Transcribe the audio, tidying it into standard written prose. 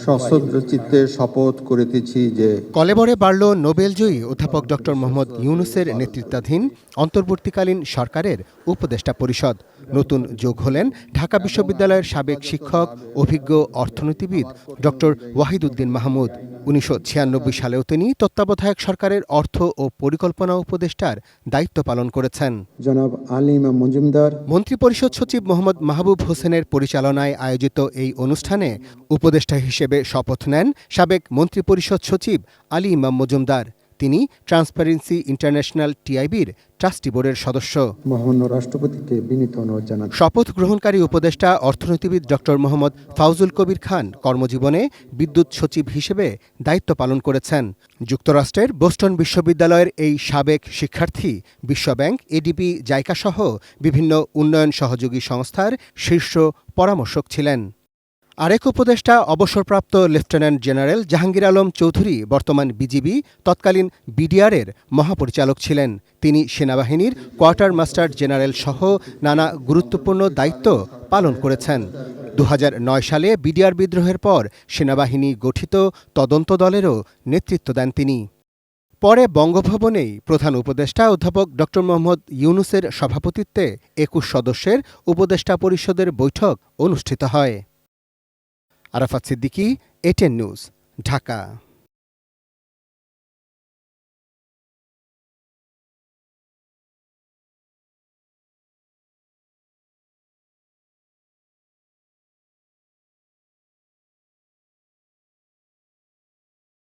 সশ্রদ্ধ চিত্তে শপথ করিতেছি যে কলেবরে বাড়ল নোবেলজয়ী অধ্যাপক ডক্টর মোহাম্মদ ইউনূসের নেতৃত্বাধীন অন্তর্বর্তীকালীন সরকারের উপদেষ্টা পরিষদ। নতুন যোগ হলেন ঢাকা বিশ্ববিদ্যালয়ের সাবেক শিক্ষক, অভিজ্ঞ অর্থনীতিবিদ ডক্টর ওয়াহিদুদ্দিন মাহমুদ। ১৯৯৬ সালেও তিনি তত্ত্বাবধায়ক সরকারের অর্থ ও পরিকল্পনা উপদেষ্টার দায়িত্ব পালন করেছেন। জনাব আলী ইমাম মজুমদার। মন্ত্রিপরিষদ সচিব মোহাম্মদ মাহবুব হোসেনের পরিচালনায় আয়োজিত এই অনুষ্ঠানে উপদেষ্টা হিসেবে শপথ নেন সাবেক মন্ত্রিপরিষদ সচিব আলী ইমাম মজুমদার। তিনি ট্রান্সপারেন্সি ইন্টারন্যাশনাল টিআইবির ট্রাস্টি বোর্ডের সদস্য। মহামান্য রাষ্ট্রপতিকে বিনীত অনুরোধ জানান। শপথ গ্রহণকারী উপদেষ্টা অর্থনীতিবিদ ডক্টর মোহাম্মদ ফাউজুল কবির খান কর্মজীবনে বিদ্যুৎ সচিব হিসেবে দায়িত্ব পালন করেছেন। যুক্তরাষ্ট্রের বোস্টন বিশ্ববিদ্যালয়ের এই সাবেক শিক্ষার্থী বিশ্বব্যাংক, এডিবি, জাইকা সহ বিভিন্ন উন্নয়ন সহযোগী সংস্থার শীর্ষ পরামর্শক ছিলেন। আরেক উপদেষ্টা অবসরপ্রাপ্ত লেফটেন্যান্ট জেনারেল জাহাঙ্গীর আলম চৌধুরী বর্তমান বিজিবি, তৎকালীন বিডিআরের মহাপরিচালক ছিলেন। তিনি সেনাবাহিনীর কোয়ার্টার মাস্টার জেনারেল সহ নানা গুরুত্বপূর্ণ দায়িত্ব পালন করেছেন। ২০০৯ সালে বিডিআর বিদ্রোহের পর সেনাবাহিনী গঠিত তদন্ত দলেরও নেতৃত্ব দেন তিনি। পরে বঙ্গভবনেই প্রধান উপদেষ্টা অধ্যাপক ডক্টর মোহাম্মদ ইউনূসের সভাপতিত্বে ২১ সদস্যের উপদেষ্টা পরিষদের বৈঠক অনুষ্ঠিত হয়। Arafat Siddiqui, ATN news, Dhaka.